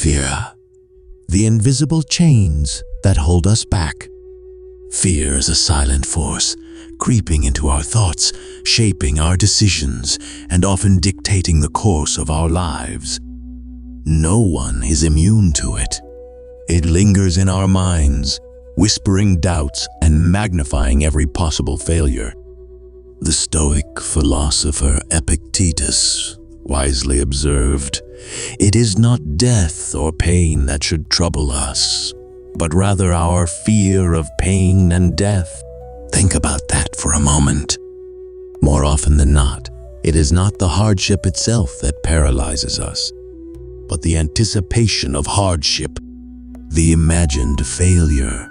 Fear, the invisible chains that hold us back. Fear is a silent force, creeping into our thoughts, shaping our decisions, and often dictating the course of our lives. No one is immune to it. It lingers in our minds, whispering doubts and magnifying every possible failure. The Stoic philosopher Epictetus wisely observed, "It is not death or pain that should trouble us, but rather our fear of pain and death." Think about that for a moment. More often than not, it is not the hardship itself that paralyzes us, but the anticipation of hardship, the imagined failure,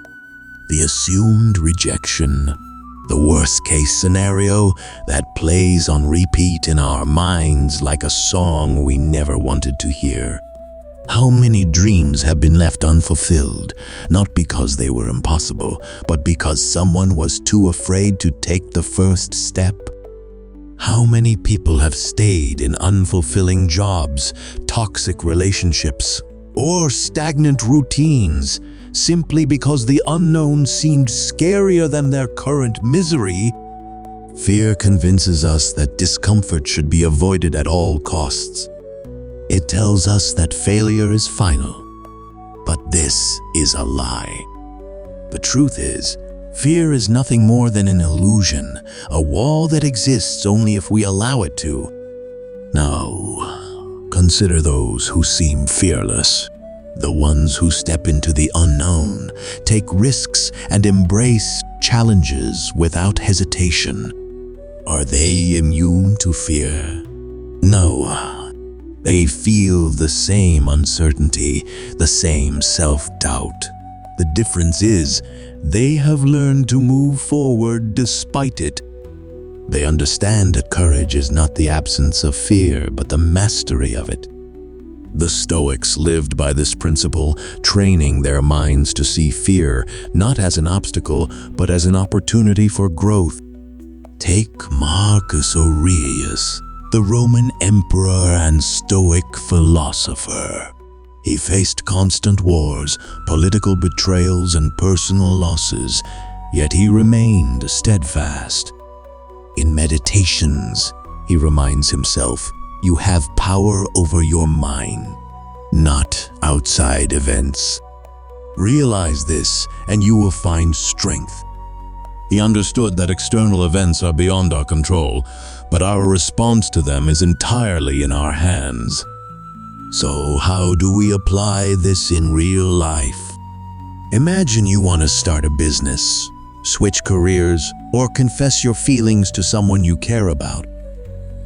the assumed rejection, the worst-case scenario that plays on repeat in our minds like a song we never wanted to hear. How many dreams have been left unfulfilled, not because they were impossible, but because someone was too afraid to take the first step? How many people have stayed in unfulfilling jobs, toxic relationships, or stagnant routines simply because the unknown seemed scarier than their current misery? Fear convinces us that discomfort should be avoided at all costs. It tells us that failure is final, but this is a lie. The truth is, fear is nothing more than an illusion, a wall that exists only if we allow it to. Now, consider those who seem fearless, the ones who step into the unknown, take risks, and embrace challenges without hesitation. Are they immune to fear? No. They feel the same uncertainty, the same self-doubt. The difference is, they have learned to move forward despite it. They understand that courage is not the absence of fear, but the mastery of it. The Stoics lived by this principle, training their minds to see fear not as an obstacle, but as an opportunity for growth. Take Marcus Aurelius, the Roman emperor and Stoic philosopher. He faced constant wars, political betrayals, and personal losses, yet he remained steadfast. In Meditations, he reminds himself, "You have power over your mind, not outside events." Realize this, and you will find strength. He understood that external events are beyond our control, but our response to them is entirely in our hands. So how do we apply this in real life? Imagine you want to start a business, switch careers, or confess your feelings to someone you care about.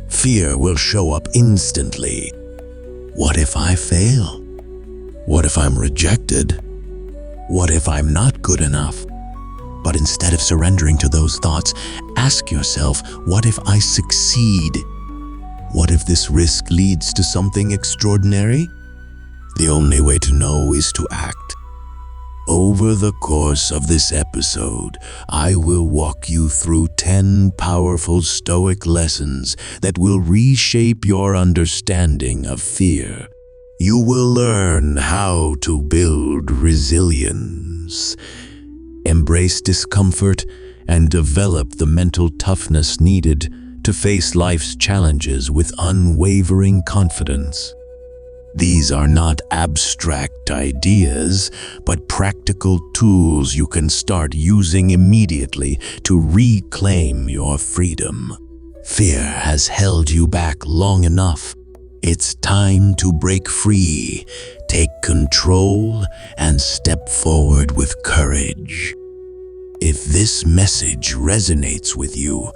Fear will show up instantly. What if I fail? What if I'm rejected? What if I'm not good enough? But instead of surrendering to those thoughts, ask yourself, what if I succeed? What if this risk leads to something extraordinary? The only way to know is to act. Over the course of this episode, I will walk you through 10 powerful Stoic lessons that will reshape your understanding of fear. You will learn how to build resilience, embrace discomfort, and develop the mental toughness needed to face life's challenges with unwavering confidence. These are not abstract ideas, but practical tools you can start using immediately to reclaim your freedom. Fear has held you back long enough. It's time to break free, take control, and step forward with courage. If this message resonates with you,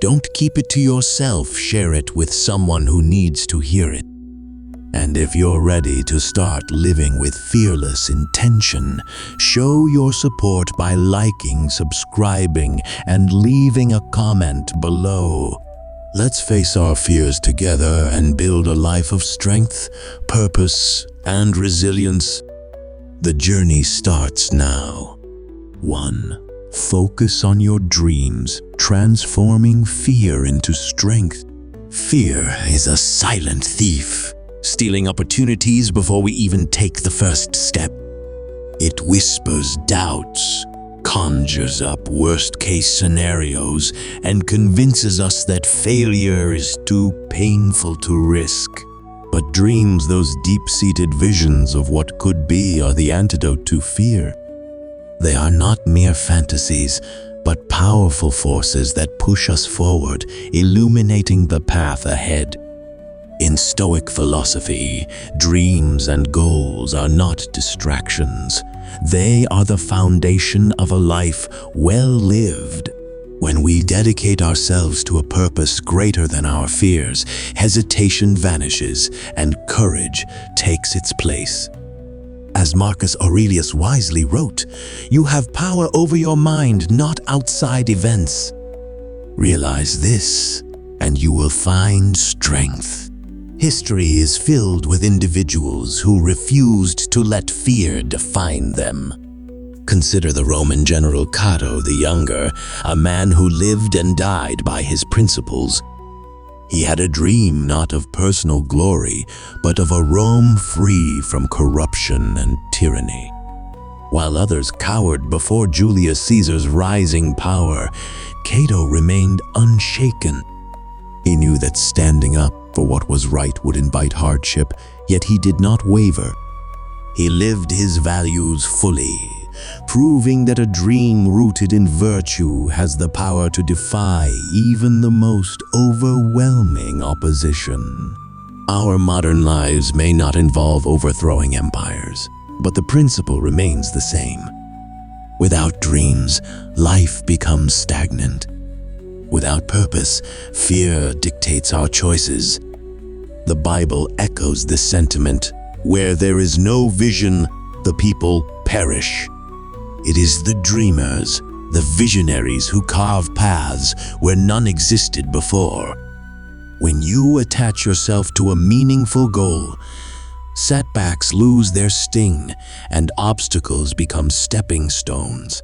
don't keep it to yourself, share it with someone who needs to hear it. And if you're ready to start living with fearless intention, show your support by liking, subscribing, and leaving a comment below. Let's face our fears together and build a life of strength, purpose, and resilience. The journey starts now. 1. Focus on your dreams, transforming fear into strength. Fear is a silent thief. stealing opportunities before we even take the first step. It whispers doubts, conjures up worst-case scenarios, and convinces us that failure is too painful to risk. But dreams, those deep-seated visions of what could be, are the antidote to fear. They are not mere fantasies, but powerful forces that push us forward, illuminating the path ahead. In Stoic philosophy, dreams and goals are not distractions. They are the foundation of a life well lived. When we dedicate ourselves to a purpose greater than our fears, hesitation vanishes and courage takes its place. As Marcus Aurelius wisely wrote, "You have power over your mind, not outside events." Realize this, and you will find strength. History is filled with individuals who refused to let fear define them. Consider the Roman general Cato the Younger, a man who lived and died by his principles. He had a dream not of personal glory, but of a Rome free from corruption and tyranny. While others cowered before Julius Caesar's rising power, Cato remained unshaken. He knew that standing up for what was right would invite hardship, yet he did not waver. He lived his values fully, proving that a dream rooted in virtue has the power to defy even the most overwhelming opposition. Our modern lives may not involve overthrowing empires, but the principle remains the same. Without dreams, life becomes stagnant. Without purpose, fear dictates our choices. The Bible echoes this sentiment: where there is no vision, the people perish. It is the dreamers, the visionaries who carve paths where none existed before. When you attach yourself to a meaningful goal, setbacks lose their sting and obstacles become stepping stones.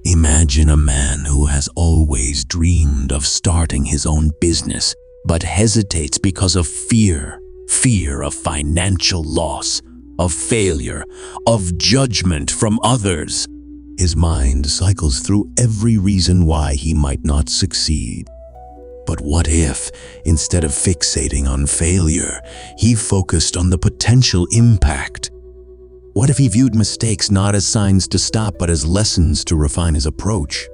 Imagine a man who has always dreamed of starting his own business, but hesitates because of fear of financial loss, of failure, of judgment from others. His mind cycles through every reason why he might not succeed. But what if, instead of fixating on failure, he focused on the potential impact? What if he viewed mistakes not as signs to stop, but as lessons to refine his approach?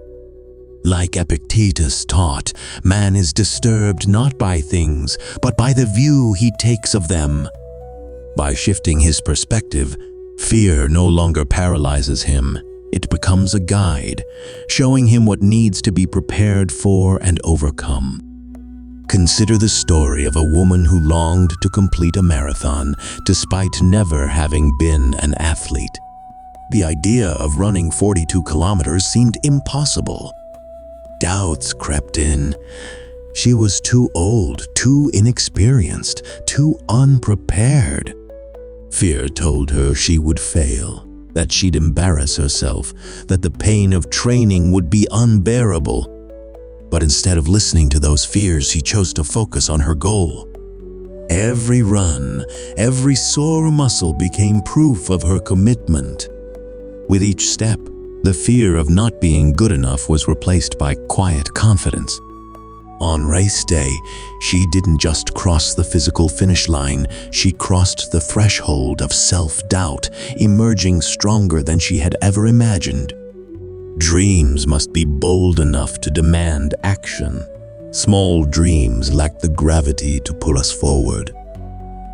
Like Epictetus taught, man is disturbed not by things, but by the view he takes of them. By shifting his perspective, fear no longer paralyzes him. It becomes a guide, showing him what needs to be prepared for and overcome. Consider the story of a woman who longed to complete a marathon despite never having been an athlete. The idea of running 42 kilometers seemed impossible. Doubts crept in. She was too old, too inexperienced, too unprepared. Fear told her she would fail, that she'd embarrass herself, that the pain of training would be unbearable. But instead of listening to those fears, she chose to focus on her goal. Every run, every sore muscle became proof of her commitment. With each step, the fear of not being good enough was replaced by quiet confidence. On race day, she didn't just cross the physical finish line, she crossed the threshold of self-doubt, emerging stronger than she had ever imagined. Dreams must be bold enough to demand action. Small dreams lack the gravity to pull us forward.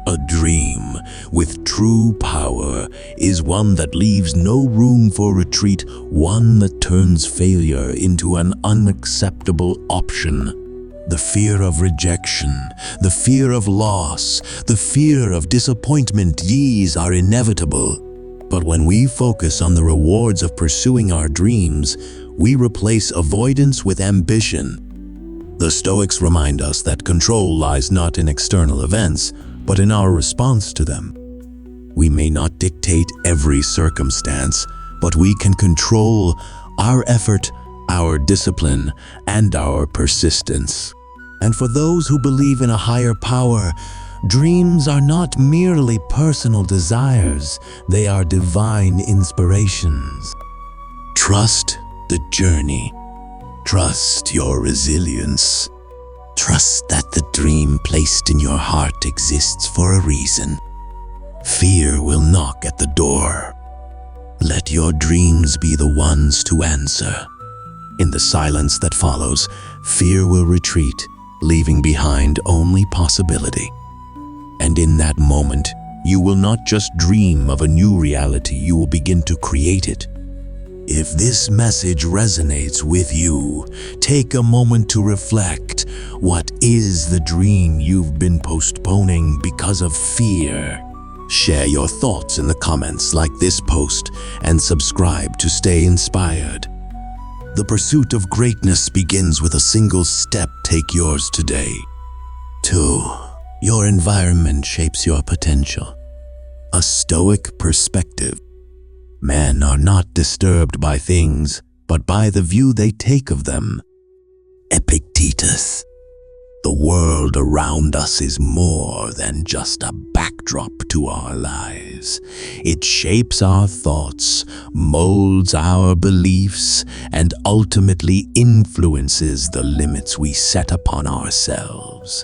A dream with true power is one that leaves no room for retreat, one that turns failure into an unacceptable option. The fear of rejection, the fear of loss, the fear of disappointment, these are inevitable. But when we focus on the rewards of pursuing our dreams, we replace avoidance with ambition. The Stoics remind us that control lies not in external events, but in our response to them. We may not dictate every circumstance, but we can control our effort, our discipline, and our persistence. And for those who believe in a higher power, Dreams are not merely personal desires, they are divine inspirations. Trust the journey. Trust your resilience. Trust that the dream placed in your heart exists for a reason. Fear will knock at the door. Let your dreams be the ones to answer. In the silence that follows, fear will retreat, leaving behind only possibility. And in that moment, you will not just dream of a new reality, you will begin to create it. If this message resonates with you, take a moment to reflect. What is the dream you've been postponing because of fear? Share your thoughts in the comments like this post and subscribe to stay inspired. The pursuit of greatness begins with a single step. Take yours today. 2. Your environment shapes your potential. A Stoic perspective. Men are not disturbed by things, but by the view they take of them. Epictetus. The world around us is more than just a backdrop to our lives. It shapes our thoughts, molds our beliefs, and ultimately influences the limits we set upon ourselves.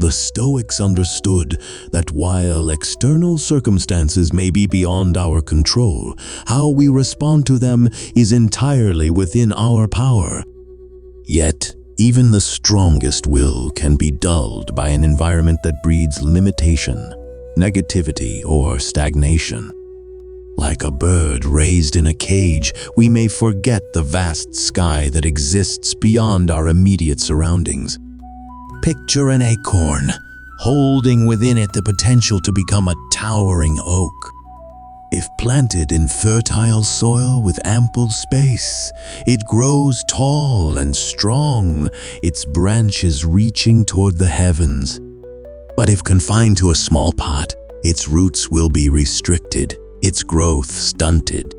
The Stoics understood that while external circumstances may be beyond our control, how we respond to them is entirely within our power. Yet, even the strongest will can be dulled by an environment that breeds limitation, negativity, or stagnation. Like a bird raised in a cage, we may forget the vast sky that exists beyond our immediate surroundings. Picture an acorn, holding within it the potential to become a towering oak. If planted in fertile soil with ample space, it grows tall and strong, its branches reaching toward the heavens. But if confined to a small pot, its roots will be restricted, its growth stunted.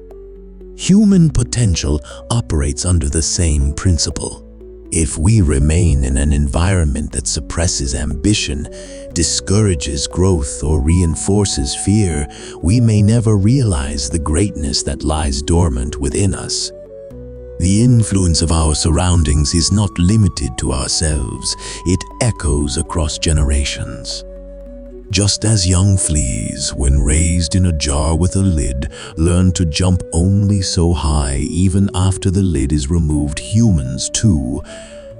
Human potential operates under the same principle. If we remain in an environment that suppresses ambition, discourages growth, or reinforces fear, we may never realize the greatness that lies dormant within us. The influence of our surroundings is not limited to ourselves, it echoes across generations. Just as young fleas, when raised in a jar with a lid, learn to jump only so high even after the lid is removed, humans, too,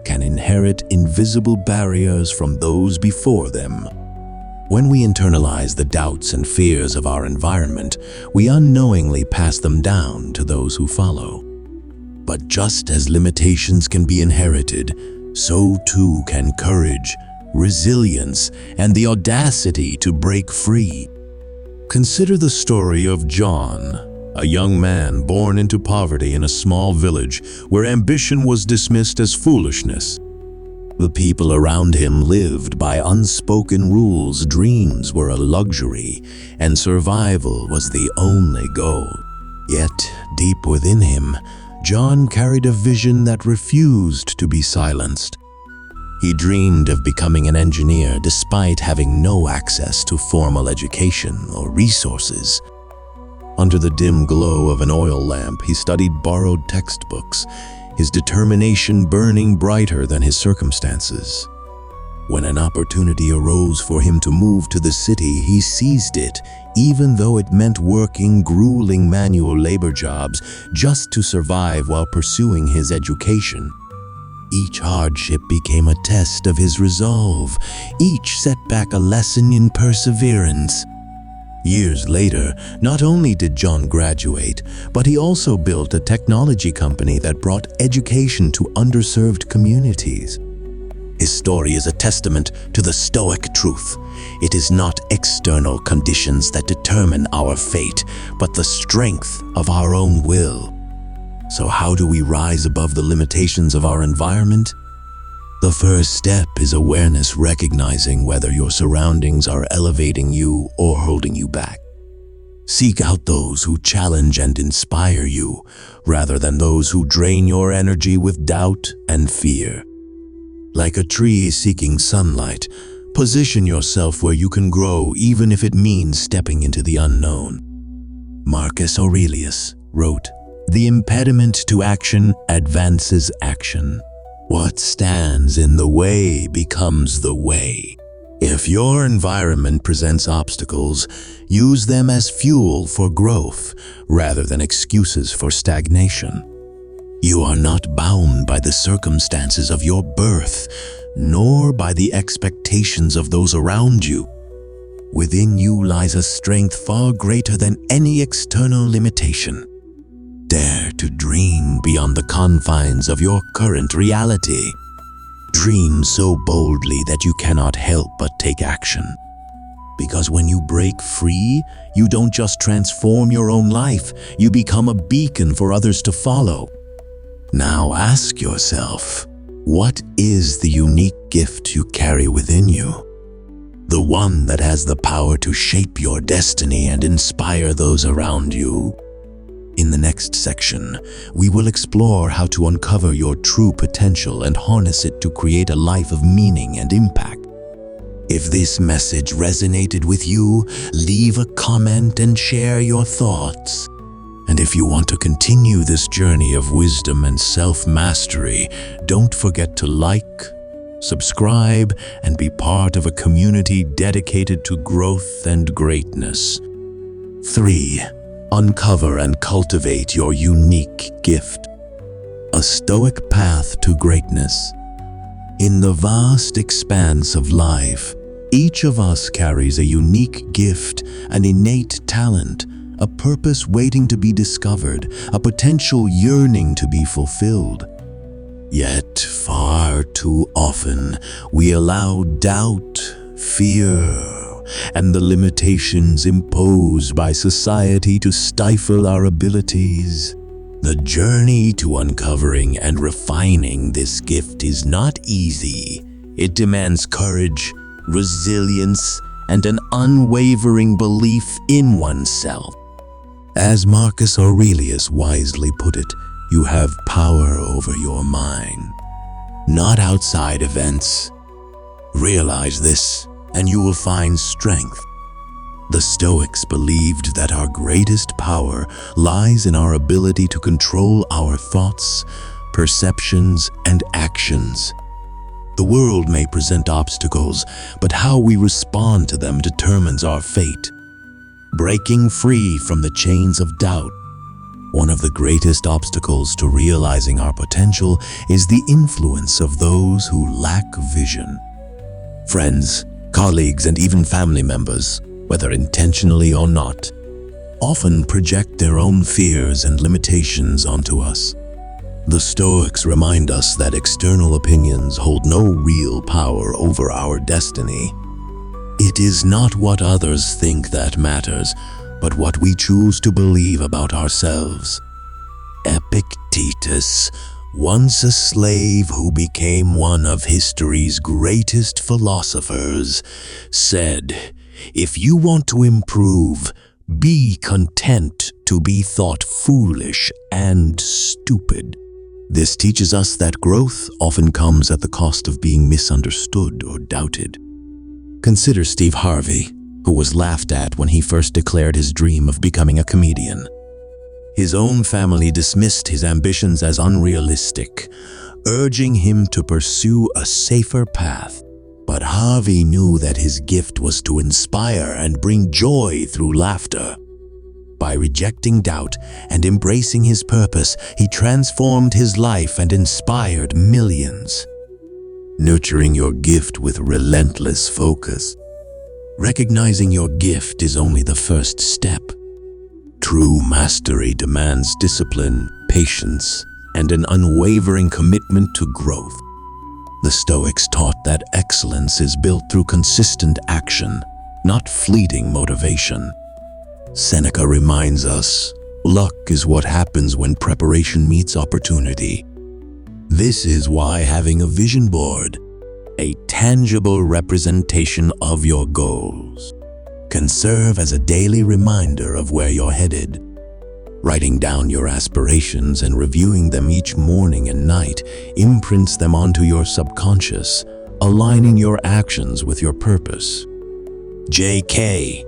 can inherit invisible barriers from those before them. When we internalize the doubts and fears of our environment, we unknowingly pass them down to those who follow. But just as limitations can be inherited, so too can courage, resilience, and the audacity to break free. Consider the story of John, a young man born into poverty in a small village where ambition was dismissed as foolishness. The people around him lived by unspoken rules, dreams were a luxury, and survival was the only goal. Yet, deep within him, John carried a vision that refused to be silenced. He dreamed of becoming an engineer despite having no access to formal education or resources. Under the dim glow of an oil lamp, he studied borrowed textbooks, his determination burning brighter than his circumstances. When an opportunity arose for him to move to the city, he seized it, even though it meant working grueling manual labor jobs just to survive while pursuing his education. Each hardship became a test of his resolve, each setback a lesson in perseverance. Years later, not only did John graduate, but he also built a technology company that brought education to underserved communities. His story is a testament to the Stoic truth. It is not external conditions that determine our fate, but the strength of our own will. So how do we rise above the limitations of our environment? The first step is awareness, recognizing whether your surroundings are elevating you or holding you back. Seek out those who challenge and inspire you, rather than those who drain your energy with doubt and fear. Like a tree seeking sunlight, Position yourself where you can grow, even if it means stepping into the unknown. Marcus Aurelius wrote, "The impediment to action advances action. What stands in the way becomes the way." If your environment presents obstacles, use them as fuel for growth rather than excuses for stagnation. You are not bound by the circumstances of your birth, nor by the expectations of those around you. Within you lies a strength far greater than any external limitation. Dare to dream beyond the confines of your current reality. Dream so boldly that you cannot help but take action. Because when you break free, you don't just transform your own life, you become a beacon for others to follow. Now ask yourself, what is the unique gift you carry within you? The one that has the power to shape your destiny and inspire those around you. In the next section, we will explore how to uncover your true potential and harness it to create a life of meaning and impact. If this message resonated with you, leave a comment and share your thoughts. And if you want to continue this journey of wisdom and self-mastery, don't forget to like, subscribe, and be part of a community dedicated to growth and greatness. 3. Uncover and cultivate your unique gift. A Stoic path to greatness. In the vast expanse of life, each of us carries a unique gift, an innate talent, a purpose waiting to be discovered, a potential yearning to be fulfilled. Yet, far too often, we allow doubt, fear, and the limitations imposed by society to stifle our abilities. The journey to uncovering and refining this gift is not easy. It demands courage, resilience, and an unwavering belief in oneself. As Marcus Aurelius wisely put it, you have power over your mind, not outside events. Realize this, and you will find strength. The Stoics believed that our greatest power lies in our ability to control our thoughts, perceptions, and actions. The world may present obstacles, but how we respond to them determines our fate. Breaking free from the chains of doubt. One of the greatest obstacles to realizing our potential is the influence of those who lack vision. Friends, colleagues, and even family members, whether intentionally or not, often project their own fears and limitations onto us. The Stoics remind us that external opinions hold no real power over our destiny. It is not what others think that matters, but what we choose to believe about ourselves. Epictetus, once a slave who became one of history's greatest philosophers, said, "If you want to improve, be content to be thought foolish and stupid." This teaches us that growth often comes at the cost of being misunderstood or doubted. Consider Steve Harvey, who was laughed at when he first declared his dream of becoming a comedian. His own family dismissed his ambitions as unrealistic, urging him to pursue a safer path. But Harvey knew that his gift was to inspire and bring joy through laughter. By rejecting doubt and embracing his purpose, he transformed his life and inspired millions. Nurturing your gift with relentless focus. Recognizing your gift is only the first step. True mastery demands discipline, patience, and an unwavering commitment to growth. The Stoics taught that excellence is built through consistent action, not fleeting motivation. Seneca reminds us, luck is what happens when preparation meets opportunity. This is why having a vision board, a tangible representation of your goals, can serve as a daily reminder of where you're headed. Writing down your aspirations and reviewing them each morning and night imprints them onto your subconscious, aligning your actions with your purpose. J.K.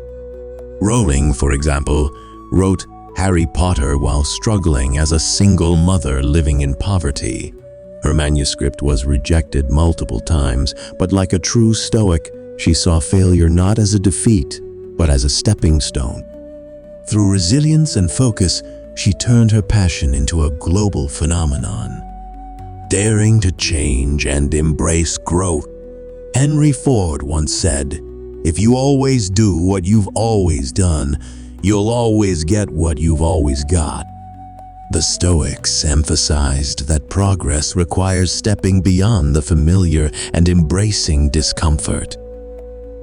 Rowling, for example, wrote Harry Potter while struggling as a single mother living in poverty. Her manuscript was rejected multiple times, but like a true Stoic, she saw failure not as a defeat, but as a stepping stone. Through resilience and focus, she turned her passion into a global phenomenon, daring to change and embrace growth. Henry Ford once said, "If you always do what you've always done, you'll always get what you've always got." The Stoics emphasized that progress requires stepping beyond the familiar and embracing discomfort.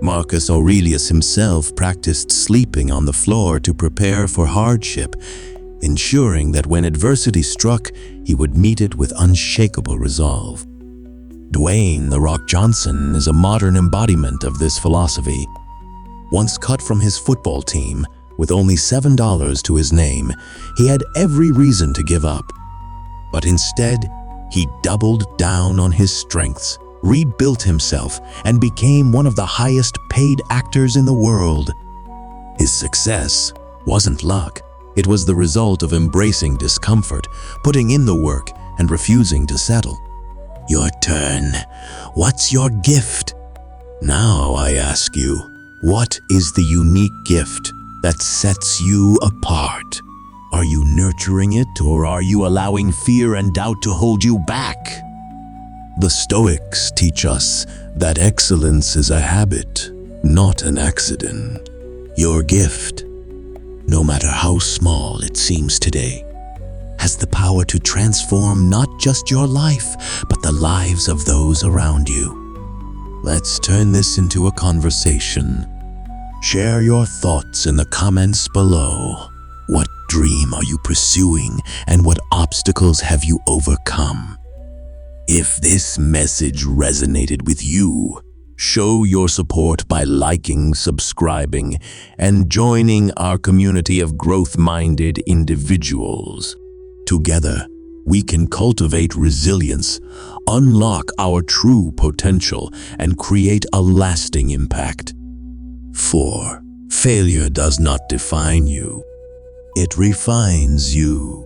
Marcus Aurelius himself practiced sleeping on the floor to prepare for hardship, ensuring that when adversity struck, he would meet it with unshakable resolve. Dwayne "The Rock" Johnson is a modern embodiment of this philosophy. Once cut from his football team, with only $7 to his name, he had every reason to give up. But instead, he doubled down on his strengths, rebuilt himself, and became one of the highest-paid actors in the world. His success wasn't luck. It was the result of embracing discomfort, putting in the work, and refusing to settle. Your turn. What's your gift? Now I ask you, what is the unique gift that sets you apart? Are you nurturing it, or are you allowing fear and doubt to hold you back? The Stoics teach us that excellence is a habit, not an accident. Your gift, no matter how small it seems today, has the power to transform not just your life, but the lives of those around you. Let's turn this into a conversation. Share your thoughts in the comments below. What dream are you pursuing, and what obstacles have you overcome? If this message resonated with you, show your support by liking, subscribing, and joining our community of growth-minded individuals. Together, we can cultivate resilience, unlock our true potential, and create a lasting impact. 4. Failure does not define you. It refines you.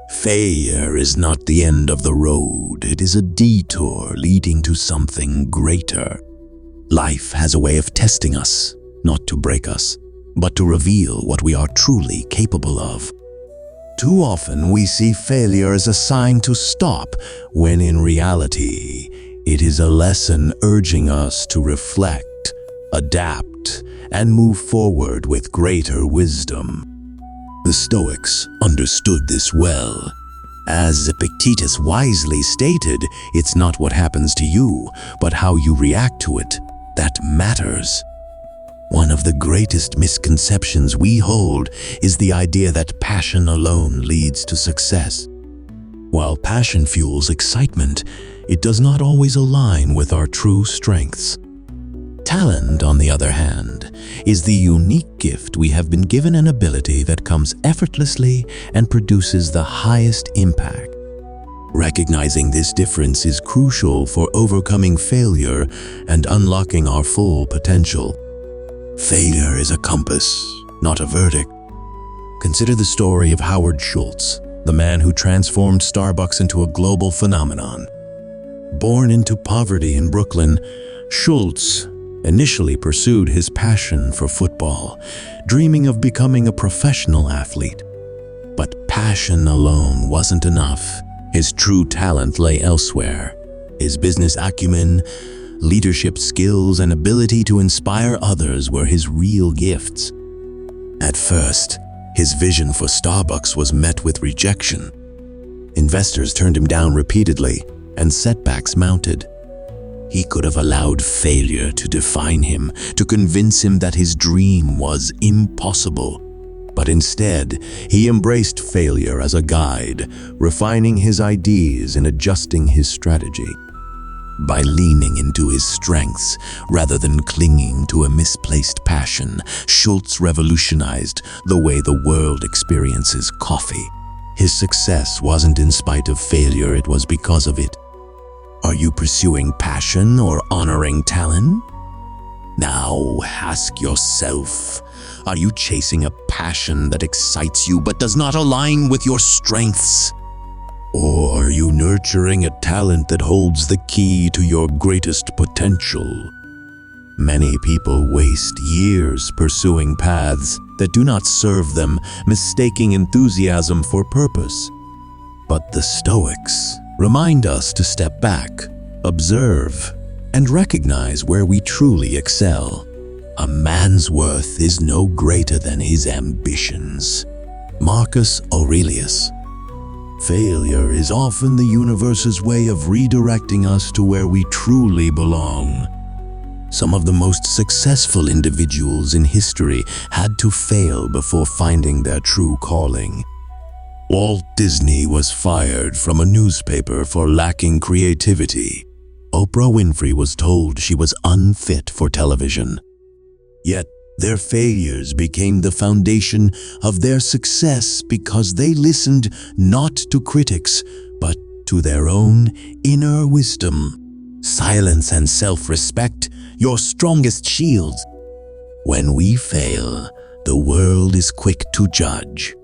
Failure is not the end of the road. It is a detour leading to something greater. Life has a way of testing us, not to break us, but to reveal what we are truly capable of. Too often we see failure as a sign to stop, when in reality, it is a lesson urging us to reflect, adapt, and move forward with greater wisdom. The Stoics understood this well. As Epictetus wisely stated, it's not what happens to you, but how you react to it that matters. One of the greatest misconceptions we hold is the idea that passion alone leads to success. While passion fuels excitement, it does not always align with our true strengths. Talent, on the other hand, is the unique gift we have been given, an ability that comes effortlessly and produces the highest impact. Recognizing this difference is crucial for overcoming failure and unlocking our full potential. Failure is a compass, not a verdict. Consider the story of Howard Schultz, the man who transformed Starbucks into a global phenomenon. Born into poverty in Brooklyn, Schultz initially pursued his passion for football, dreaming of becoming a professional athlete. But passion alone wasn't enough. His true talent lay elsewhere. His business acumen, leadership skills, and ability to inspire others were his real gifts. At first, his vision for Starbucks was met with rejection. Investors turned him down repeatedly, and setbacks mounted. He could have allowed failure to define him, to convince him that his dream was impossible. But instead, he embraced failure as a guide, refining his ideas and adjusting his strategy. By leaning into his strengths rather than clinging to a misplaced passion, Schultz revolutionized the way the world experiences coffee. His success wasn't in spite of failure, it was because of it. Are you pursuing passion or honoring talent? Now ask yourself, are you chasing a passion that excites you but does not align with your strengths? Or are you nurturing a talent that holds the key to your greatest potential? Many people waste years pursuing paths that do not serve them, mistaking enthusiasm for purpose. But the Stoics remind us to step back, observe, and recognize where we truly excel. A man's worth is no greater than his ambitions. Marcus Aurelius. Failure is often the universe's way of redirecting us to where we truly belong. Some of the most successful individuals in history had to fail before finding their true calling. Walt Disney was fired from a newspaper for lacking creativity. Oprah Winfrey was told she was unfit for television. Yet, their failures became the foundation of their success because they listened not to critics, but to their own inner wisdom. Silence and self-respect, your strongest shields. When we fail, the world is quick to judge.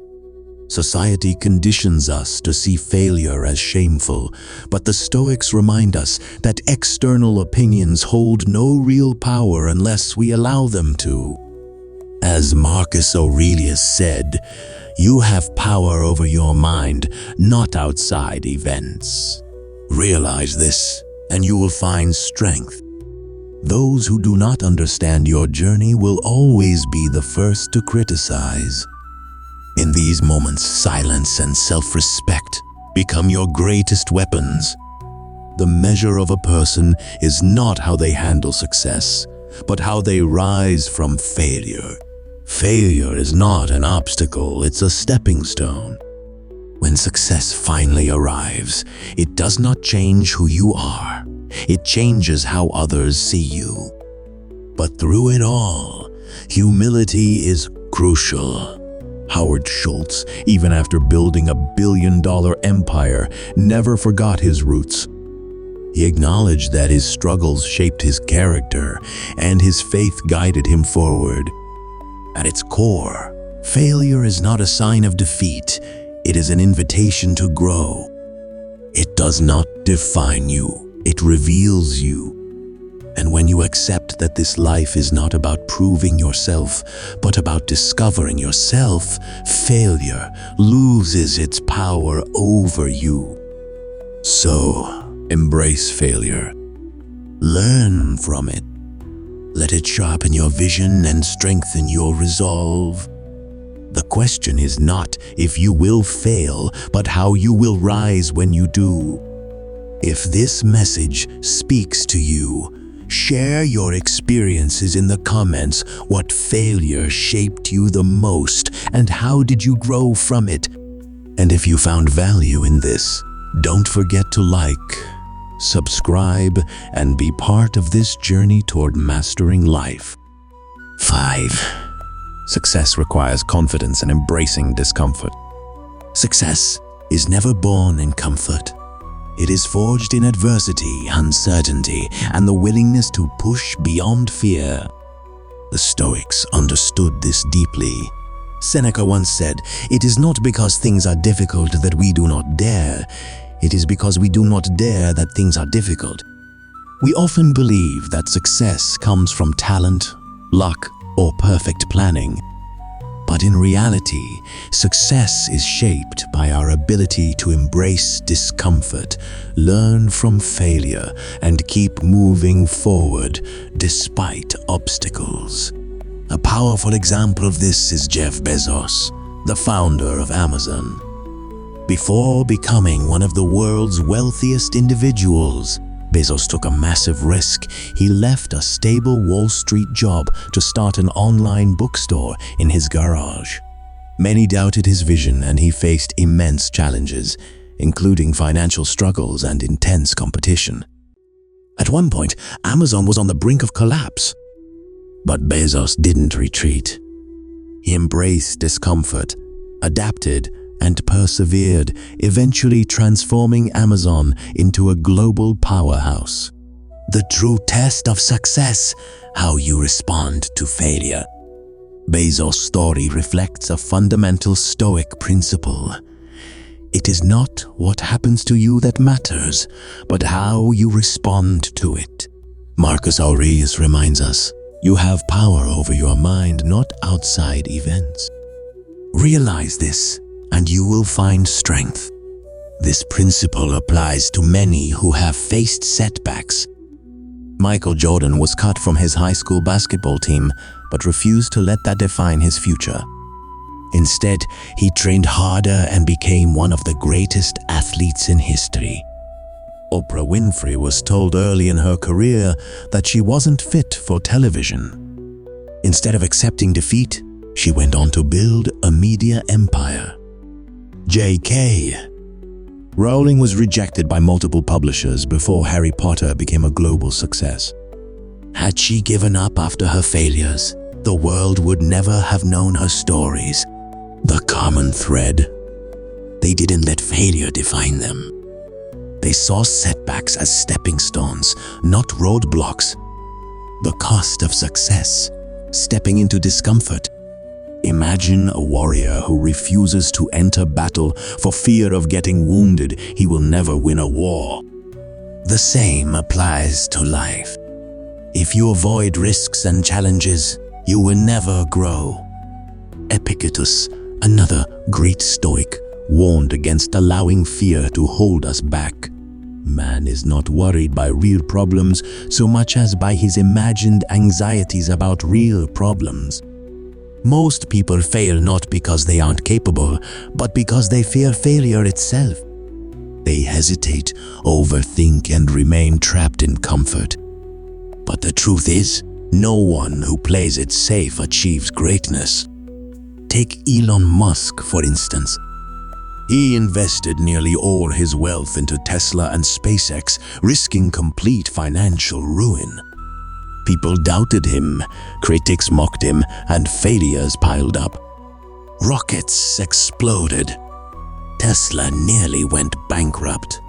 Society conditions us to see failure as shameful, but the Stoics remind us that external opinions hold no real power unless we allow them to. As Marcus Aurelius said, you have power over your mind, not outside events. Realize this, and you will find strength. Those who do not understand your journey will always be the first to criticize. In these moments, silence and self-respect become your greatest weapons. The measure of a person is not how they handle success, but how they rise from failure. Failure is not an obstacle, it's a stepping stone. When success finally arrives, it does not change who you are. It changes how others see you. But through it all, humility is crucial. Howard Schultz, even after building a billion-dollar empire, never forgot his roots. He acknowledged that his struggles shaped his character, and his faith guided him forward. At its core, failure is not a sign of defeat. It is an invitation to grow. It does not define you. It reveals you. And when you accept that this life is not about proving yourself, but about discovering yourself, failure loses its power over you. So, embrace failure. Learn from it. Let it sharpen your vision and strengthen your resolve. The question is not if you will fail, but how you will rise when you do. If this message speaks to you, share your experiences in the comments. What failure shaped you the most, and how did you grow from it? And if you found value in this, don't forget to like, subscribe, and be part of this journey toward mastering life. 5. Success requires confidence and embracing discomfort. Success is never born in comfort. It is forged in adversity, uncertainty, and the willingness to push beyond fear. The Stoics understood this deeply. Seneca once said, "It is not because things are difficult that we do not dare. It is because we do not dare that things are difficult." We often believe that success comes from talent, luck, or perfect planning. But in reality, success is shaped by our ability to embrace discomfort, learn from failure, and keep moving forward despite obstacles. A powerful example of this is Jeff Bezos, the founder of Amazon. Before becoming one of the world's wealthiest individuals, Bezos took a massive risk. He left a stable Wall Street job to start an online bookstore in his garage. Many doubted his vision, and he faced immense challenges, including financial struggles and intense competition. At one point, Amazon was on the brink of collapse. But Bezos didn't retreat. He embraced discomfort, adapted, and persevered, eventually transforming Amazon into a global powerhouse. The true test of success, how you respond to failure. Bezos' story reflects a fundamental Stoic principle. It is not what happens to you that matters, but how you respond to it. Marcus Aurelius reminds us, you have power over your mind, not outside events. Realize this, and you will find strength. This principle applies to many who have faced setbacks. Michael Jordan was cut from his high school basketball team, but refused to let that define his future. Instead, he trained harder and became one of the greatest athletes in history. Oprah Winfrey was told early in her career that she wasn't fit for television. Instead of accepting defeat, she went on to build a media empire. J.K. Rowling was rejected by multiple publishers before Harry Potter became a global success. Had she given up after her failures, the world would never have known her stories. The common thread: they didn't let failure define them. They saw setbacks as stepping stones, not roadblocks. The cost of success: stepping into discomfort. Imagine a warrior who refuses to enter battle for fear of getting wounded. He will never win a war. The same applies to life. If you avoid risks and challenges, you will never grow. Epictetus, another great Stoic, warned against allowing fear to hold us back. Man is not worried by real problems so much as by his imagined anxieties about real problems. Most people fail not because they aren't capable, but because they fear failure itself. They hesitate, overthink, and remain trapped in comfort. But the truth is, no one who plays it safe achieves greatness. Take Elon Musk, for instance. He invested nearly all his wealth into Tesla and SpaceX, risking complete financial ruin. People doubted him, critics mocked him, and failures piled up. Rockets exploded. Tesla nearly went bankrupt.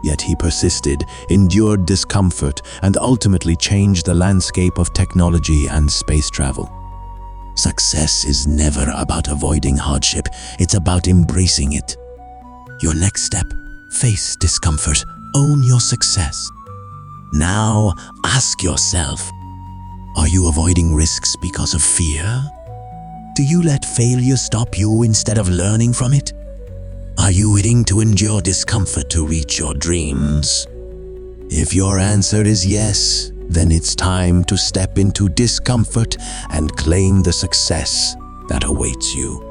Yet he persisted, endured discomfort, and ultimately changed the landscape of technology and space travel. Success is never about avoiding hardship, it's about embracing it. Your next step: face discomfort, own your success. Now, ask yourself, are you avoiding risks because of fear? Do you let failure stop you instead of learning from it? Are you willing to endure discomfort to reach your dreams? If your answer is yes, then it's time to step into discomfort and claim the success that awaits you.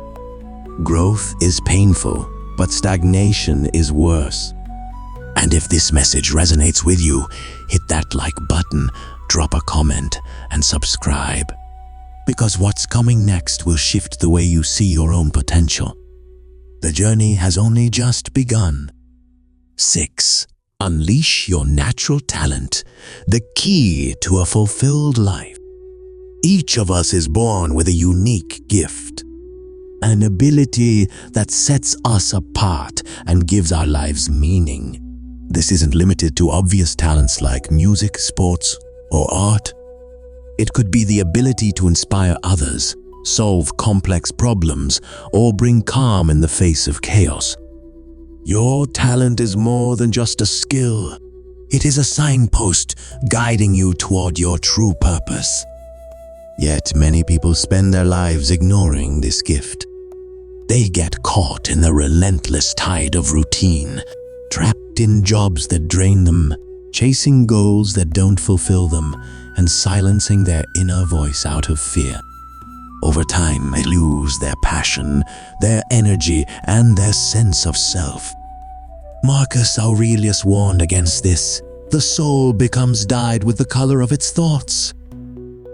Growth is painful, but stagnation is worse. And if this message resonates with you, hit that like button, drop a comment, and subscribe. Because what's coming next will shift the way you see your own potential. The journey has only just begun. 6. Unleash your natural talent, the key to a fulfilled life. Each of us is born with a unique gift, an ability that sets us apart and gives our lives meaning. This isn't limited to obvious talents like music, sports, or art. It could be the ability to inspire others, solve complex problems, or bring calm in the face of chaos. Your talent is more than just a skill. It is a signpost guiding you toward your true purpose. Yet many people spend their lives ignoring this gift. They get caught in the relentless tide of routine, trapped in jobs that drain them, chasing goals that don't fulfill them, and silencing their inner voice out of fear. Over time, they lose their passion, their energy, and their sense of self. Marcus Aurelius warned against this. The soul becomes dyed with the color of its thoughts.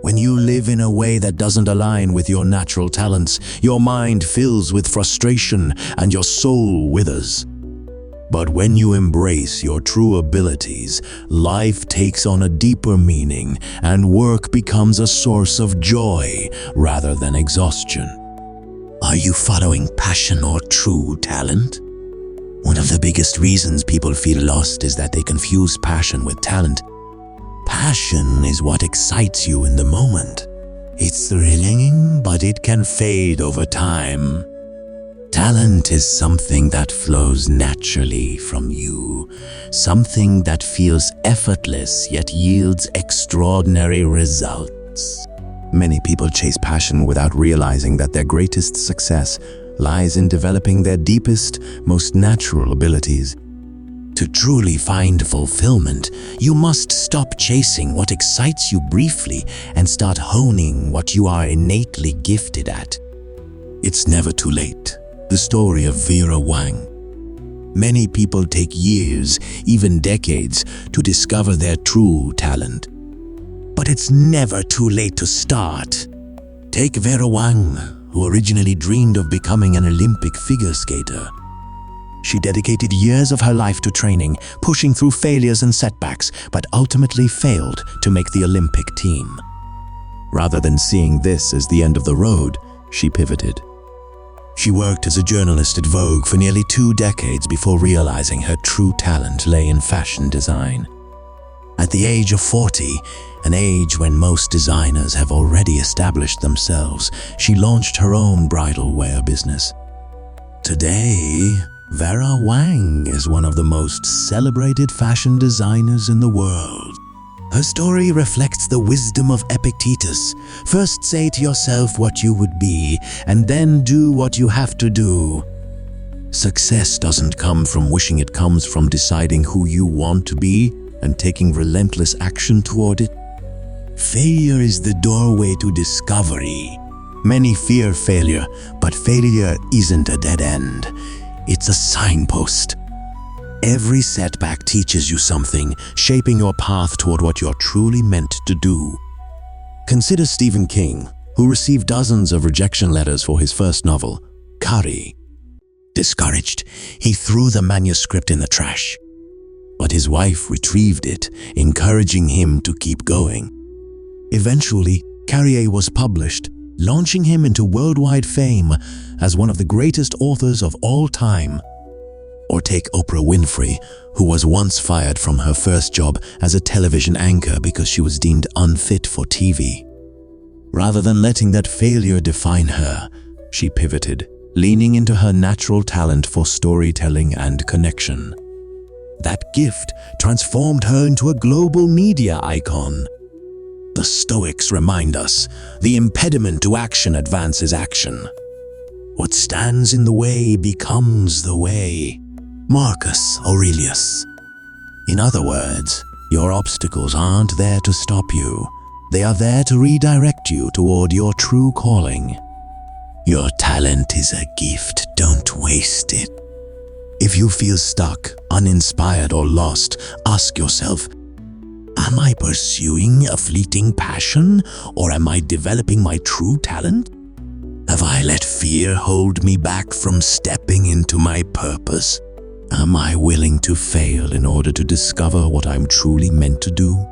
When you live in a way that doesn't align with your natural talents, your mind fills with frustration and your soul withers. But when you embrace your true abilities, life takes on a deeper meaning and work becomes a source of joy rather than exhaustion. Are you following passion or true talent? One of the biggest reasons people feel lost is that they confuse passion with talent. Passion is what excites you in the moment. It's thrilling, but it can fade over time. Talent is something that flows naturally from you, something that feels effortless yet yields extraordinary results. Many people chase passion without realizing that their greatest success lies in developing their deepest, most natural abilities. To truly find fulfillment, you must stop chasing what excites you briefly and start honing what you are innately gifted at. It's never too late. The story of Vera Wang. Many people take years, even decades, to discover their true talent. But it's never too late to start. Take Vera Wang, who originally dreamed of becoming an Olympic figure skater. She dedicated years of her life to training, pushing through failures and setbacks, but ultimately failed to make the Olympic team. Rather than seeing this as the end of the road, she pivoted. She worked as a journalist at Vogue for nearly 2 decades before realizing her true talent lay in fashion design. At the age of 40, an age when most designers have already established themselves, she launched her own bridal wear business. Today, Vera Wang is one of the most celebrated fashion designers in the world. Her story reflects the wisdom of Epictetus. First say to yourself what you would be, and then do what you have to do. Success doesn't come from wishing, it comes from deciding who you want to be and taking relentless action toward it. Failure is the doorway to discovery. Many fear failure, but failure isn't a dead end. It's a signpost. Every setback teaches you something, shaping your path toward what you're truly meant to do. Consider Stephen King, who received dozens of rejection letters for his first novel, Carrie. Discouraged, he threw the manuscript in the trash. But his wife retrieved it, encouraging him to keep going. Eventually, Carrie was published, launching him into worldwide fame as one of the greatest authors of all time. Or take Oprah Winfrey, who was once fired from her first job as a television anchor because she was deemed unfit for TV. Rather than letting that failure define her, she pivoted, leaning into her natural talent for storytelling and connection. That gift transformed her into a global media icon. The Stoics remind us, the impediment to action advances action. What stands in the way becomes the way. Marcus Aurelius. In other words, your obstacles aren't there to stop you. They are there to redirect you toward your true calling. Your talent is a gift, don't waste it. If you feel stuck, uninspired, or lost, ask yourself, am I pursuing a fleeting passion, or am I developing my true talent? Have I let fear hold me back from stepping into my purpose? Am I willing to fail in order to discover what I'm truly meant to do?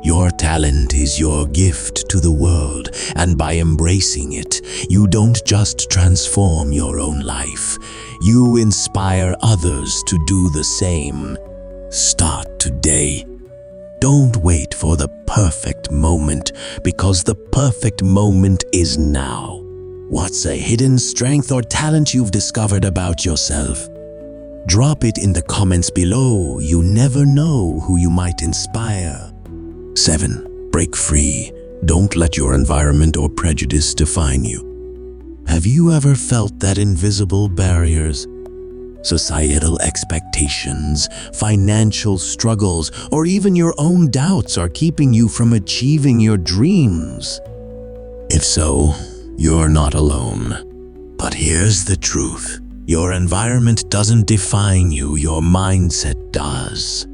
Your talent is your gift to the world, and by embracing it, you don't just transform your own life. You inspire others to do the same. Start today. Don't wait for the perfect moment, because the perfect moment is now. What's a hidden strength or talent you've discovered about yourself? Drop it in the comments below. You never know who you might inspire. 7. Break free. Don't let your environment or prejudice define you. Have you ever felt that invisible barriers? Societal expectations, financial struggles, or even your own doubts are keeping you from achieving your dreams. If so, you're not alone. But here's the truth. Your environment doesn't define you, your mindset does.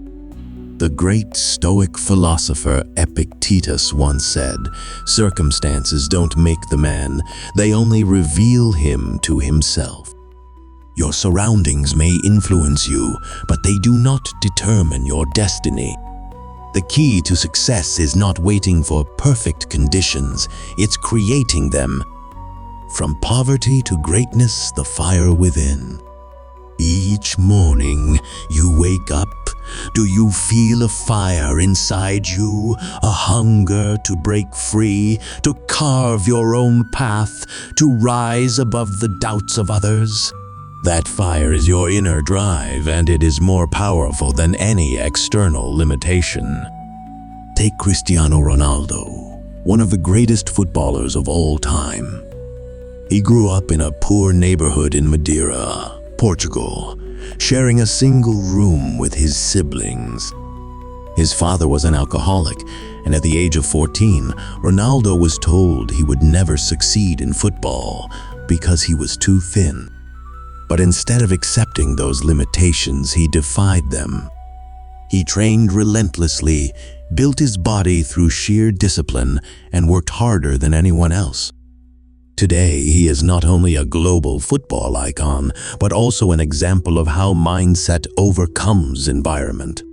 The great Stoic philosopher Epictetus once said, "Circumstances don't make the man, they only reveal him to himself." Your surroundings may influence you, but they do not determine your destiny. The key to success is not waiting for perfect conditions, it's creating them. From poverty to greatness, the fire within. Each morning you wake up. Do you feel a fire inside you? A hunger to break free, to carve your own path, to rise above the doubts of others? That fire is your inner drive, and it is more powerful than any external limitation. Take Cristiano Ronaldo, one of the greatest footballers of all time. He grew up in a poor neighborhood in Madeira, Portugal, sharing a single room with his siblings. His father was an alcoholic, and at the age of 14, Ronaldo was told he would never succeed in football because he was too thin. But instead of accepting those limitations, he defied them. He trained relentlessly, built his body through sheer discipline, and worked harder than anyone else. Today, he is not only a global football icon, but also an example of how mindset overcomes environment.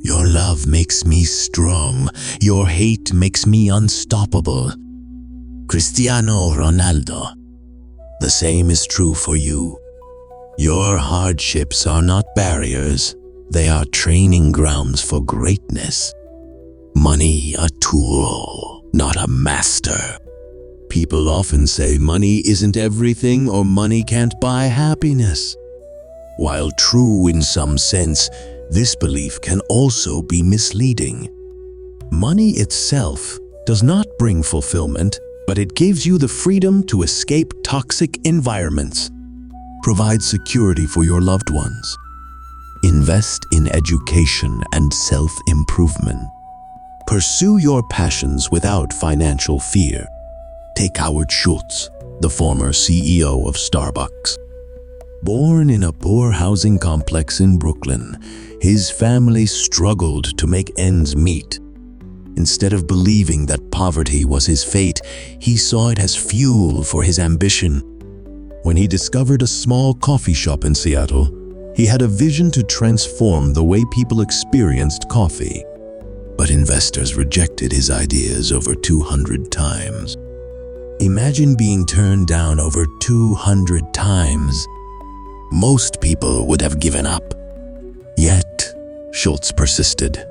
Your love makes me strong. Your hate makes me unstoppable. Cristiano Ronaldo. The same is true for you. Your hardships are not barriers. They are training grounds for greatness. Money, a tool, not a master. People often say money isn't everything or money can't buy happiness. While true in some sense, this belief can also be misleading. Money itself does not bring fulfillment, but it gives you the freedom to escape toxic environments. Provide security for your loved ones. Invest in education and self-improvement. Pursue your passions without financial fear. Take Howard Schultz, the former CEO of Starbucks. Born in a poor housing complex in Brooklyn, his family struggled to make ends meet. Instead of believing that poverty was his fate, he saw it as fuel for his ambition. When he discovered a small coffee shop in Seattle, he had a vision to transform the way people experienced coffee. But investors rejected his ideas over 200 times. Imagine being turned down over 200 times. Most people would have given up. Yet, Schultz persisted.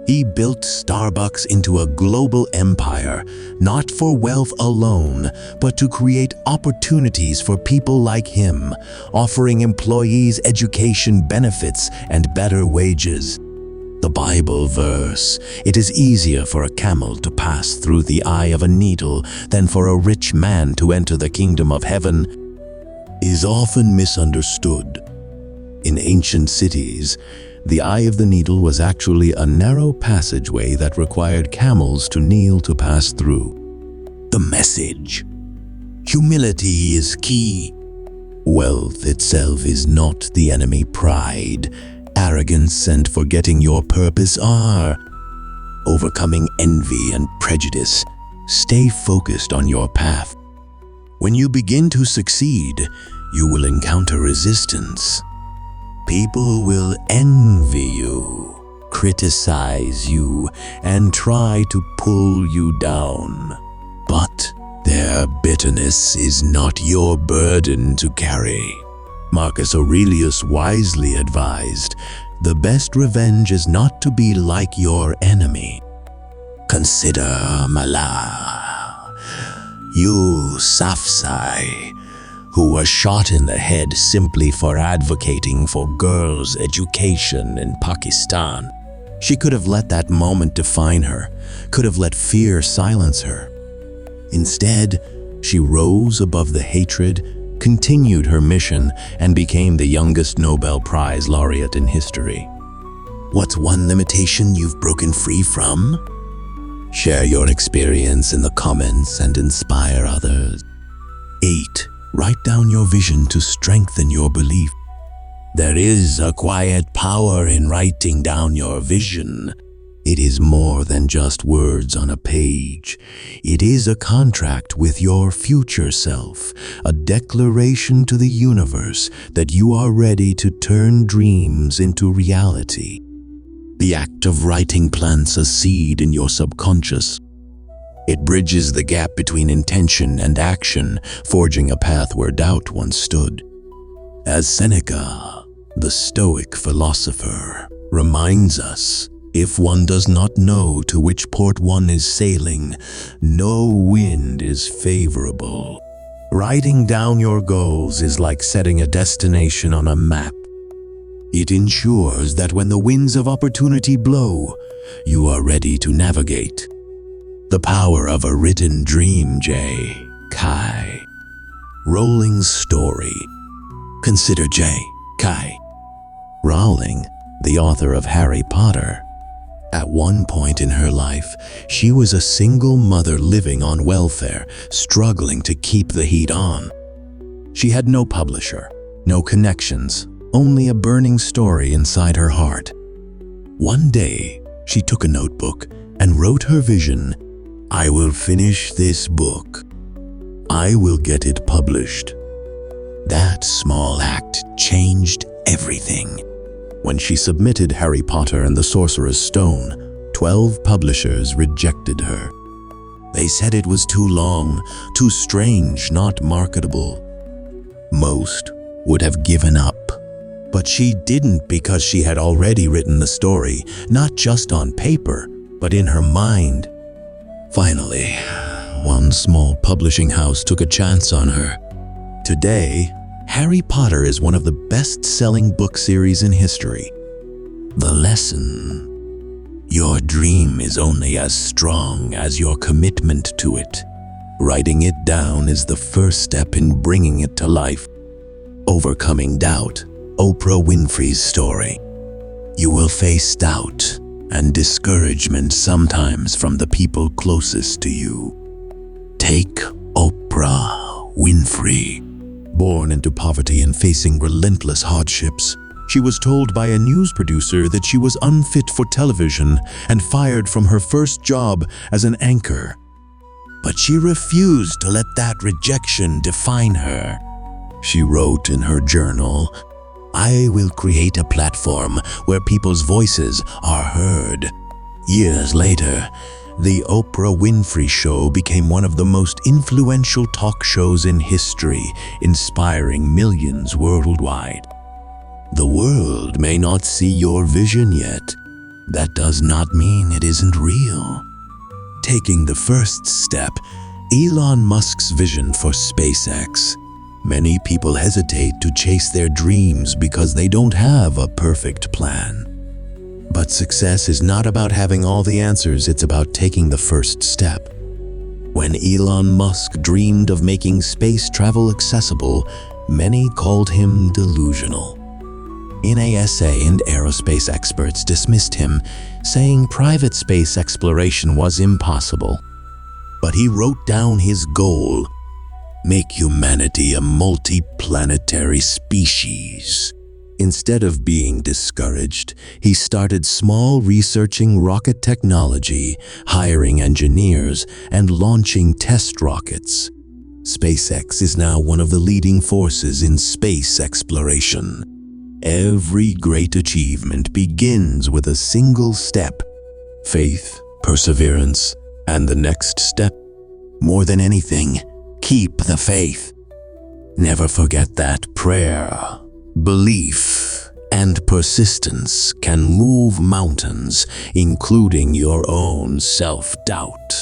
He built Starbucks into a global empire, not for wealth alone, but to create opportunities for people like him, offering employees education benefits and better wages. The Bible verse, "It is easier for a camel to pass through the eye of a needle than for a rich man to enter the kingdom of heaven," is often misunderstood. In ancient cities, the eye of the needle was actually a narrow passageway that required camels to kneel to pass through. The message: humility is key. Wealth itself is not the enemy. Pride, arrogance, and forgetting your purpose are. Overcoming envy and prejudice. Stay focused on your path. When you begin to succeed, you will encounter resistance. People will envy you, criticize you, and try to pull you down. But their bitterness is not your burden to carry. Marcus Aurelius wisely advised, "The best revenge is not to be like your enemy." Consider Mala, Yousafzai, who was shot in the head simply for advocating for girls' education in Pakistan. She could have let that moment define her, could have let fear silence her. Instead, she rose above the hatred, continued her mission, and became the youngest Nobel Prize laureate in history. What's one limitation you've broken free from? Share your experience in the comments and inspire others. 8. Write down your vision to strengthen your belief. There is a quiet power in writing down your vision. It is more than just words on a page. It is a contract with your future self, a declaration to the universe that you are ready to turn dreams into reality. The act of writing plants a seed in your subconscious. It bridges the gap between intention and action, forging a path where doubt once stood. As Seneca, the Stoic philosopher, reminds us, if one does not know to which port one is sailing, no wind is favorable. Writing down your goals is like setting a destination on a map. It ensures that when the winds of opportunity blow, you are ready to navigate. The power of a written dream, J. Kai. Rowling's story. Consider J. Kai. Rowling, the author of Harry Potter. At one point in her life, she was a single mother living on welfare, struggling to keep the heat on. She had no publisher, no connections, only a burning story inside her heart. One day, she took a notebook and wrote her vision. I will finish this book. I will get it published. That small act changed everything. When she submitted Harry Potter and the Sorcerer's Stone, 12 publishers rejected her. They said it was too long, too strange, not marketable. Most would have given up. But she didn't, because she had already written the story, not just on paper, but in her mind. Finally, one small publishing house took a chance on her. Today, Harry Potter is one of the best-selling book series in history. The lesson: your dream is only as strong as your commitment to it. Writing it down is the first step in bringing it to life. Overcoming doubt. Oprah Winfrey's story. You will face doubt and discouragement sometimes from the people closest to you. Take Oprah Winfrey. Born into poverty and facing relentless hardships, she was told by a news producer that she was unfit for television and fired from her first job as an anchor. But she refused to let that rejection define her. She wrote in her journal, I will create a platform where people's voices are heard. Years later, the Oprah Winfrey Show became one of the most influential talk shows in history, inspiring millions worldwide. The world may not see your vision yet. That does not mean it isn't real. Taking the first step, Elon Musk's vision for SpaceX. Many people hesitate to chase their dreams because they don't have a perfect plan. But success is not about having all the answers, it's about taking the first step. When Elon Musk dreamed of making space travel accessible, many called him delusional. NASA and aerospace experts dismissed him, saying private space exploration was impossible. But he wrote down his goal: make humanity a multi-planetary species. Instead of being discouraged, he started small, researching rocket technology, hiring engineers, and launching test rockets. SpaceX is now one of the leading forces in space exploration. Every great achievement begins with a single step: faith, perseverance, and the next step. More than anything, keep the faith. Never forget that prayer, belief, and persistence can move mountains, including your own self-doubt.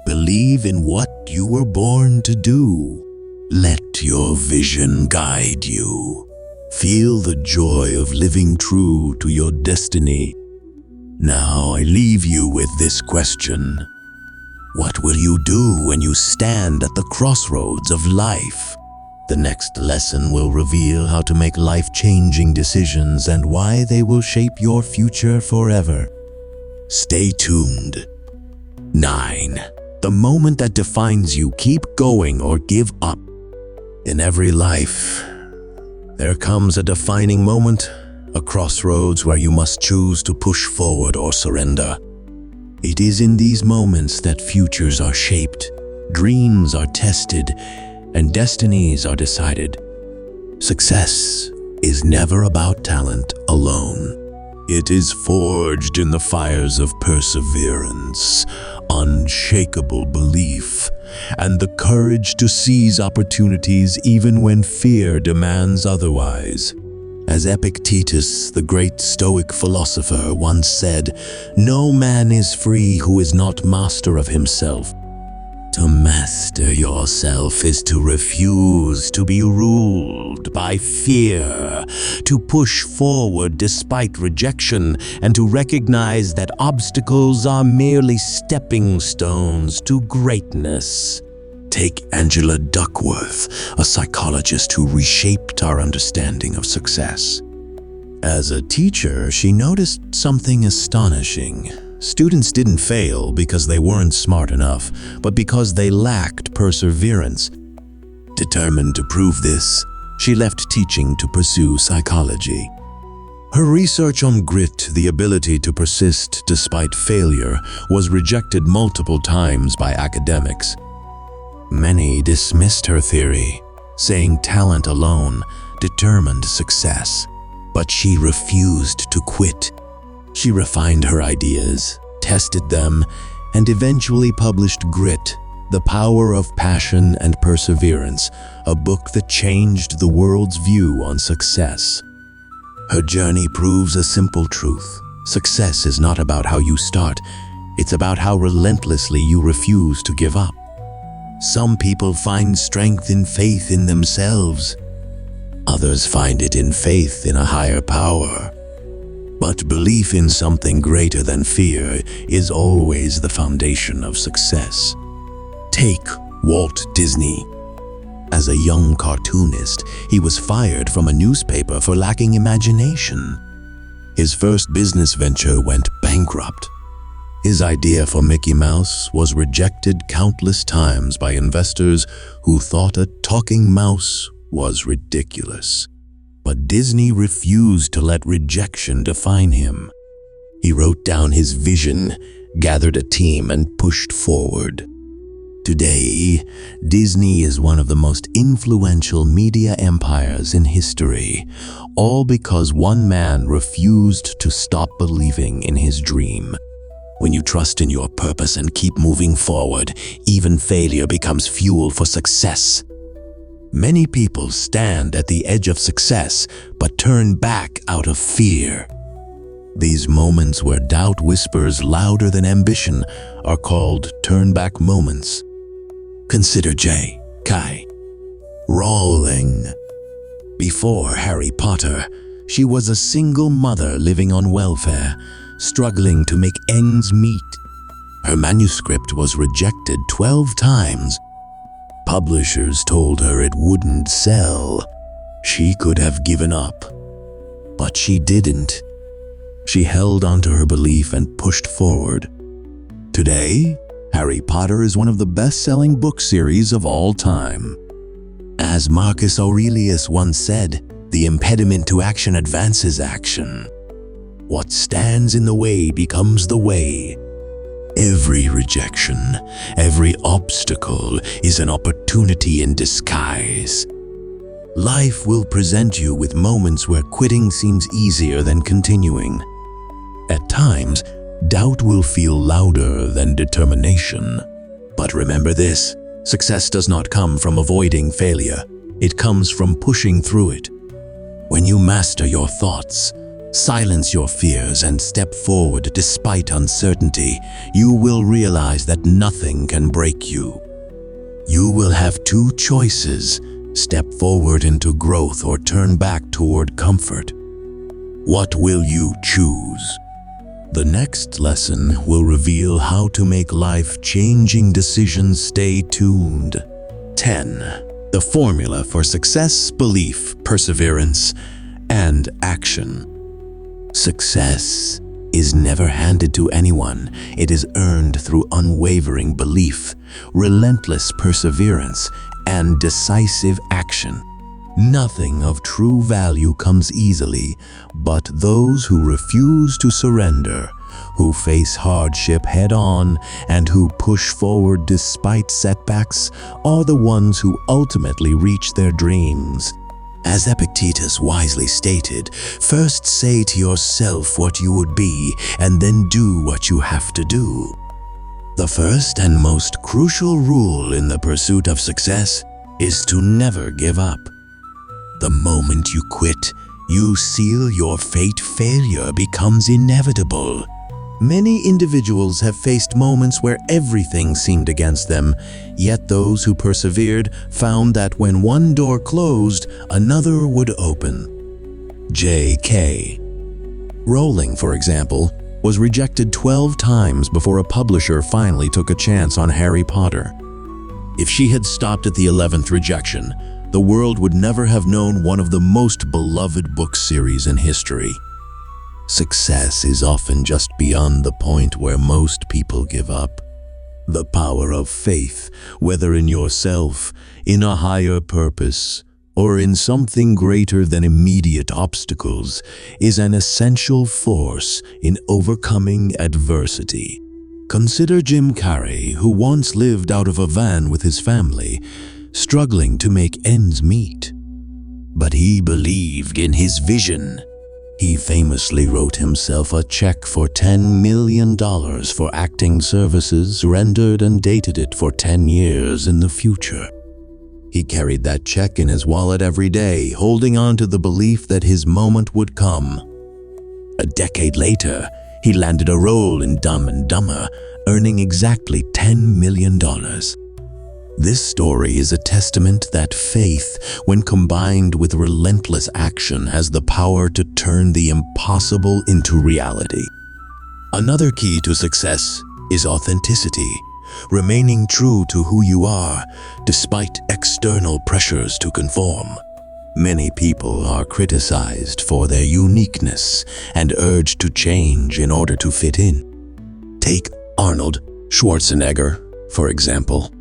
Believe in what you were born to do. Let your vision guide you. Feel the joy of living true to your destiny. Now I leave you with this question. What will you do when you stand at the crossroads of life? The next lesson will reveal how to make life-changing decisions and why they will shape your future forever. Stay tuned. 9. The moment that defines you. Keep going or give up. In every life, there comes a defining moment, a crossroads where you must choose to push forward or surrender. It is in these moments that futures are shaped, dreams are tested, and destinies are decided. Success is never about talent alone. It is forged in the fires of perseverance, unshakable belief, and the courage to seize opportunities even when fear demands otherwise. As Epictetus, the great Stoic philosopher, once said, "No man is free who is not master of himself." To master yourself is to refuse to be ruled by fear, to push forward despite rejection, and to recognize that obstacles are merely stepping stones to greatness. Take Angela Duckworth, a psychologist who reshaped our understanding of success. As a teacher, she noticed something astonishing. Students didn't fail because they weren't smart enough, but because they lacked perseverance. Determined to prove this, she left teaching to pursue psychology. Her research on grit, the ability to persist despite failure, was rejected multiple times by academics. Many dismissed her theory, saying talent alone determined success. But she refused to quit. She refined her ideas, tested them, and eventually published Grit, The Power of Passion and Perseverance, a book that changed the world's view on success. Her journey proves a simple truth. Success is not about how you start, it's about how relentlessly you refuse to give up. Some people find strength in faith in themselves. Others find it in faith in a higher power. But belief in something greater than fear is always the foundation of success. Take Walt Disney. As a young cartoonist, he was fired from a newspaper for lacking imagination. His first business venture went bankrupt. His idea for Mickey Mouse was rejected countless times by investors who thought a talking mouse was ridiculous. But Disney refused to let rejection define him. He wrote down his vision, gathered a team, and pushed forward. Today, Disney is one of the most influential media empires in history, all because one man refused to stop believing in his dream. When you trust in your purpose and keep moving forward, even failure becomes fuel for success. Many people stand at the edge of success but turn back out of fear. These moments where doubt whispers louder than ambition are called turn-back moments. Consider J.K. Rowling. Before Harry Potter, she was a single mother living on welfare, struggling to make ends meet. Her manuscript was rejected 12 times. Publishers told her it wouldn't sell. She could have given up. But she didn't. She held onto her belief and pushed forward. Today, Harry Potter is one of the best-selling book series of all time. As Marcus Aurelius once said, "The impediment to action advances action. What stands in the way becomes the way." Every rejection, every obstacle is an opportunity in disguise. Life will present you with moments where quitting seems easier than continuing. At times, doubt will feel louder than determination. But remember this, success does not come from avoiding failure. It comes from pushing through it. When you master your thoughts, silence your fears, and step forward despite uncertainty, you will realize that nothing can break you. You will have two choices: step forward into growth or turn back toward comfort. What will you choose? The next lesson will reveal how to make life-changing decisions. Stay tuned. 10. The formula for success: belief, perseverance, and action. Success is never handed to anyone. It is earned through unwavering belief, relentless perseverance, and decisive action. Nothing of true value comes easily, but those who refuse to surrender, who face hardship head-on, and who push forward despite setbacks are the ones who ultimately reach their dreams. As Epictetus wisely stated, first say to yourself what you would be, and then do what you have to do. The first and most crucial rule in the pursuit of success is to never give up. The moment you quit, you seal your fate. Failure becomes inevitable. Many individuals have faced moments where everything seemed against them, yet those who persevered found that when one door closed, another would open. J.K. Rowling, for example, was rejected 12 times before a publisher finally took a chance on Harry Potter. If she had stopped at the 11th rejection, the world would never have known one of the most beloved book series in history. Success is often just beyond the point where most people give up. The power of faith, whether in yourself, in a higher purpose, or in something greater than immediate obstacles, is an essential force in overcoming adversity. Consider Jim Carrey, who once lived out of a van with his family, struggling to make ends meet. But he believed in his vision. He famously wrote himself a check for $10 million for acting services rendered and dated it for 10 years in the future. He carried that check in his wallet every day, holding on to the belief that his moment would come. A decade later, he landed a role in Dumb and Dumber, earning exactly $10 million. This story is a testament that faith, when combined with relentless action, has the power to turn the impossible into reality. Another key to success is authenticity, remaining true to who you are despite external pressures to conform. Many people are criticized for their uniqueness and urged to change in order to fit in. Take Arnold Schwarzenegger, for example.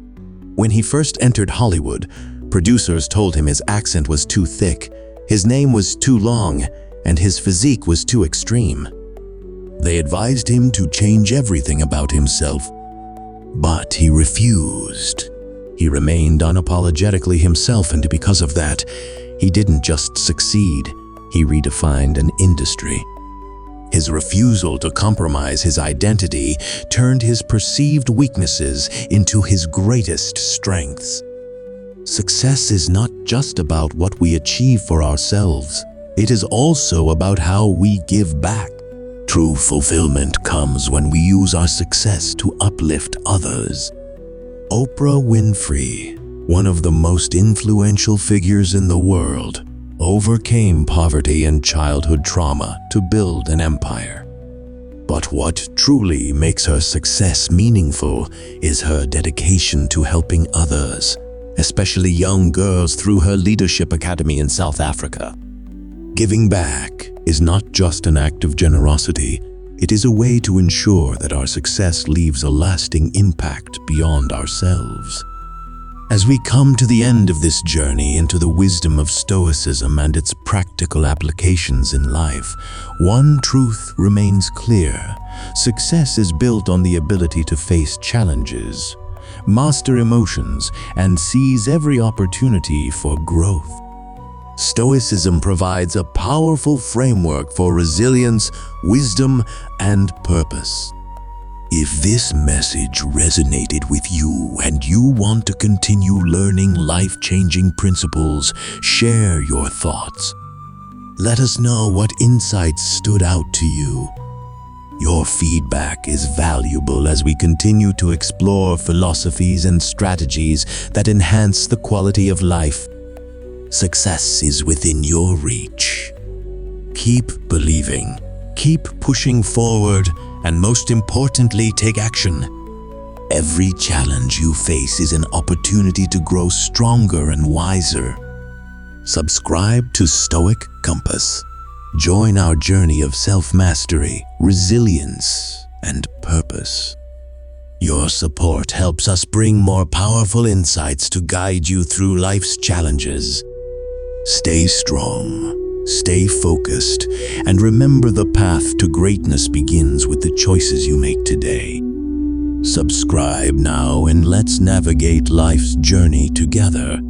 When he first entered Hollywood, producers told him his accent was too thick, his name was too long, and his physique was too extreme. They advised him to change everything about himself, but he refused. He remained unapologetically himself, and because of that, he didn't just succeed, he redefined an industry. His refusal to compromise his identity turned his perceived weaknesses into his greatest strengths. Success is not just about what we achieve for ourselves. It is also about how we give back. True fulfillment comes when we use our success to uplift others. Oprah Winfrey, one of the most influential figures in the world, overcame poverty and childhood trauma to build an empire. But what truly makes her success meaningful is her dedication to helping others, especially young girls, through her leadership academy in South Africa. Giving back is not just an act of generosity, it is a way to ensure that our success leaves a lasting impact beyond ourselves. As we come to the end of this journey into the wisdom of Stoicism and its practical applications in life, one truth remains clear. Success is built on the ability to face challenges, master emotions, and seize every opportunity for growth. Stoicism provides a powerful framework for resilience, wisdom, and purpose. If this message resonated with you and you want to continue learning life-changing principles, share your thoughts. Let us know what insights stood out to you. Your feedback is valuable as we continue to explore philosophies and strategies that enhance the quality of life. Success is within your reach. Keep believing, keep pushing forward, and most importantly, take action. Every challenge you face is an opportunity to grow stronger and wiser. Subscribe to Stoic Compass. Join our journey of self-mastery, resilience, and purpose. Your support helps us bring more powerful insights to guide you through life's challenges. Stay strong. Stay focused, and remember, the path to greatness begins with the choices you make today. Subscribe now and let's navigate life's journey together.